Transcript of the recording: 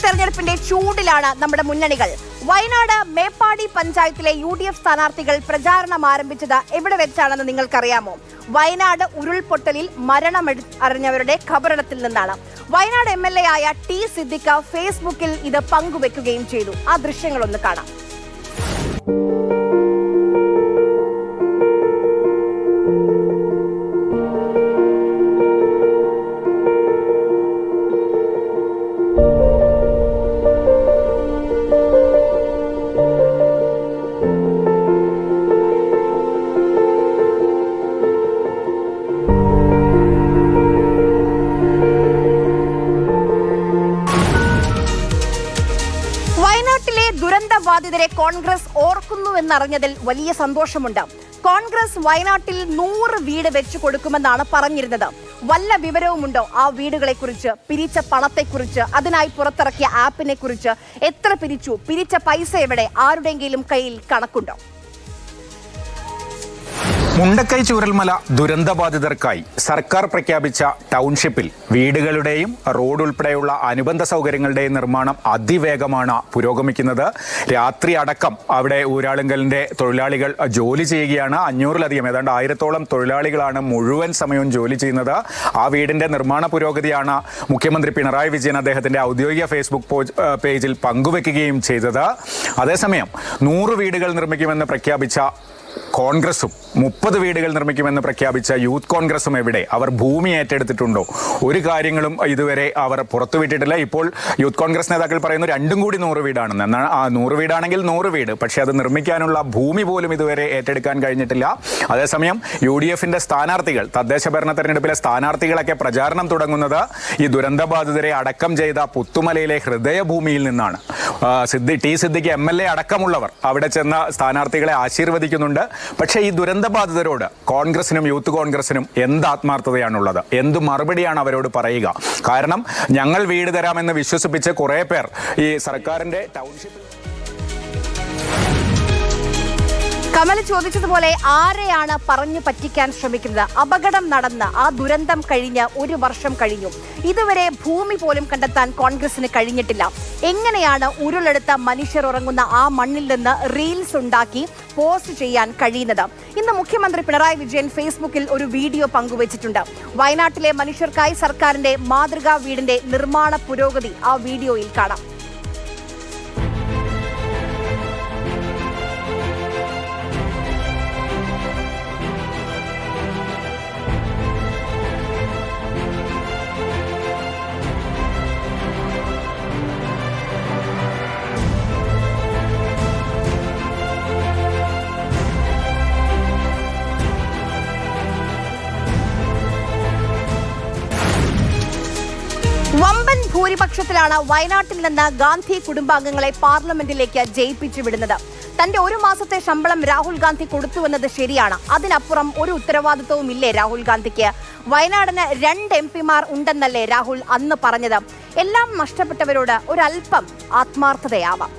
തെരഞ്ഞെടുപ്പിന്റെ ചൂടിലാണ് നമ്മുടെ മുന്നണികൾ. വയനാട് മേപ്പാടി പഞ്ചായത്തിലെ UDF സ്ഥാനാർത്ഥികൾ പ്രചാരണം ആരംഭിച്ചത് എവിടെ വെച്ചാണെന്ന് നിങ്ങൾക്കറിയാമോ? വയനാട് ഉരുൾപൊട്ടലിൽ മരണമറിഞ്ഞവരുടെ ഖബറിടത്തിൽ നിന്നാണ്. വയനാട് MLA ആയ T സിദ്ദിഖ് ഫേസ്ബുക്കിൽ ഇത് പങ്കുവെക്കുകയും ചെയ്തു. ആ ദൃശ്യങ്ങളൊന്ന് കാണാം. വയനാട്ടിലെ ദുരന്തബാധിതരെ കോൺഗ്രസ് ഓർക്കുന്നുവെന്നറിഞ്ഞതിൽ വലിയ സന്തോഷമുണ്ട്. കോൺഗ്രസ് വയനാട്ടിൽ 100 വീട് വെച്ചു കൊടുക്കുമെന്നാണ് പറഞ്ഞിരുന്നത്. വല്ല വിവരവുമുണ്ടോ ആ വീടുകളെക്കുറിച്ച്, പിരിച്ച പണത്തെക്കുറിച്ച്, അതിനായി പുറത്തിറക്കിയ ആപ്പിനെ കുറിച്ച്? എത്ര പിരിച്ചു, പിരിച്ച പൈസ എവിടെ, ആരുടെയെങ്കിലും കയ്യിൽ കണക്കുണ്ടോ? മുണ്ടക്കൈ ചൂരൽമല ദുരന്തബാധിതർക്കായി സർക്കാർ പ്രഖ്യാപിച്ച ടൗൺഷിപ്പിൽ വീടുകളുടെയും റോഡ് ഉൾപ്പെടെയുള്ള അനുബന്ധ സൗകര്യങ്ങളുടെയും നിർമ്മാണം അതിവേഗമാണ് പുരോഗമിക്കുന്നത്. രാത്രി അടക്കം അവിടെ ഊരാളുങ്കലിന്റെ തൊഴിലാളികൾ ജോലി ചെയ്യുകയാണ്. 500-ലധികം, ഏതാണ്ട് 1000-ഓളം തൊഴിലാളികളാണ് മുഴുവൻ സമയവും ജോലി ചെയ്യുന്നത്. ആ വീടിന്റെ നിർമ്മാണ പുരോഗതിയാണ് മുഖ്യമന്ത്രി പിണറായി വിജയൻ അദ്ദേഹത്തിന്റെ ഔദ്യോഗിക ഫേസ്ബുക്ക് പേജിൽ പങ്കുവെക്കുകയും ചെയ്തത്. അതേസമയം 100 വീടുകൾ നിർമ്മിക്കുമെന്ന് പ്രഖ്യാപിച്ച കോൺഗ്രസും 30 വീടുകൾ നിർമ്മിക്കുമെന്ന് പ്രഖ്യാപിച്ച യൂത്ത് കോൺഗ്രസും എവിടെ? അവർ ഭൂമി ഏറ്റെടുത്തിട്ടുണ്ടോ? ഒരു കാര്യങ്ങളും ഇതുവരെ അവർ പുറത്തുവിട്ടിട്ടില്ല. ഇപ്പോൾ യൂത്ത് കോൺഗ്രസ് നേതാക്കൾ പറയുന്നു രണ്ടും കൂടി 100 വീടാണെന്ന്. എന്നാൽ 100 വീടാണെങ്കിൽ 100 വീട്, പക്ഷേ അത് നിർമ്മിക്കാനുള്ള ഭൂമി പോലും ഇതുവരെ ഏറ്റെടുക്കാൻ കഴിഞ്ഞിട്ടില്ല. അതേസമയം UDFന്റെ സ്ഥാനാർത്ഥികൾ, തദ്ദേശ ഭരണ തെരഞ്ഞെടുപ്പിലെ സ്ഥാനാർത്ഥികളൊക്കെ പ്രചാരണം തുടങ്ങുന്നത് ഈ ദുരന്തബാധിതരെ അടക്കം ചെയ്ത പുത്തുമലയിലെ ഹൃദയഭൂമിയിൽ നിന്നാണ്. T സിദ്ദിഖ് MLA അടക്കമുള്ളവർ അവിടെ ചെന്ന സ്ഥാനാർത്ഥികളെ ആശീർവദിക്കുന്നുണ്ട്. പക്ഷേ ഈ ദുരന്തബാധിതരോട് കോൺഗ്രസിനും യൂത്ത് കോൺഗ്രസിനും എന്ത് ആത്മാർത്ഥതയാണുള്ളത്? എന്ത് മറുപടിയാണ് അവരോട് പറയുക? കാരണം ഞങ്ങൾ വീട് തരാമെന്ന് വിശ്വസിപ്പിച്ച് കുറേ പേർ ഈ സർക്കാരിന്റെ ടൗൺഷിപ്പിൽ കമൽ ചോദിച്ചതുപോലെ ആരെയാണ് പറഞ്ഞു പറ്റിക്കാൻ ശ്രമിക്കുന്നത്? അപകടം നടന്ന് ആ ദുരന്തം കഴിഞ്ഞ് 1 വർഷം കഴിഞ്ഞു. ഇതുവരെ ഭൂമി പോലും കണ്ടെത്താൻ കോൺഗ്രസിന് കഴിഞ്ഞിട്ടില്ല. എങ്ങനെയാണ് ഉരുളെടുത്ത മനുഷ്യർ ഉറങ്ങുന്ന ആ മണ്ണിൽ നിന്ന് റീൽസ് ഉണ്ടാക്കി പോസ്റ്റ് ചെയ്യാൻ കഴിയുന്നത്? ഇന്ന് മുഖ്യമന്ത്രി പിണറായി വിജയൻ ഫേസ്ബുക്കിൽ ഒരു വീഡിയോ പങ്കുവച്ചിട്ടുണ്ട്. വയനാട്ടിലെ മനുഷ്യർക്കായി സർക്കാരിന്റെ മാതൃകാ വീടിന്റെ നിർമ്മാണ പുരോഗതി ആ വീഡിയോയിൽ കാണാം. വമ്പൻ ഭൂരിപക്ഷത്തിലാണ് വയനാട്ടിൽ നിന്ന് ഗാന്ധി കുടുംബാംഗങ്ങളെ പാർലമെന്റിലേക്ക് ജയിപ്പിച്ചു വിടുന്നത്. തന്റെ 1 മാസത്തെ ശമ്പളം രാഹുൽ ഗാന്ധി കൊടുത്തുവെന്നത് ശരിയാണ്. അതിനപ്പുറം ഒരു ഉത്തരവാദിത്വവും ഇല്ലേ രാഹുൽ ഗാന്ധിക്ക്? വയനാടിന് 2 MP-മാർ ഉണ്ടെന്നല്ലേ രാഹുൽ അന്ന് പറഞ്ഞത്? എല്ലാം നഷ്ടപ്പെട്ടവരോട് ഒരല്പം ആത്മാർത്ഥതയാവാം.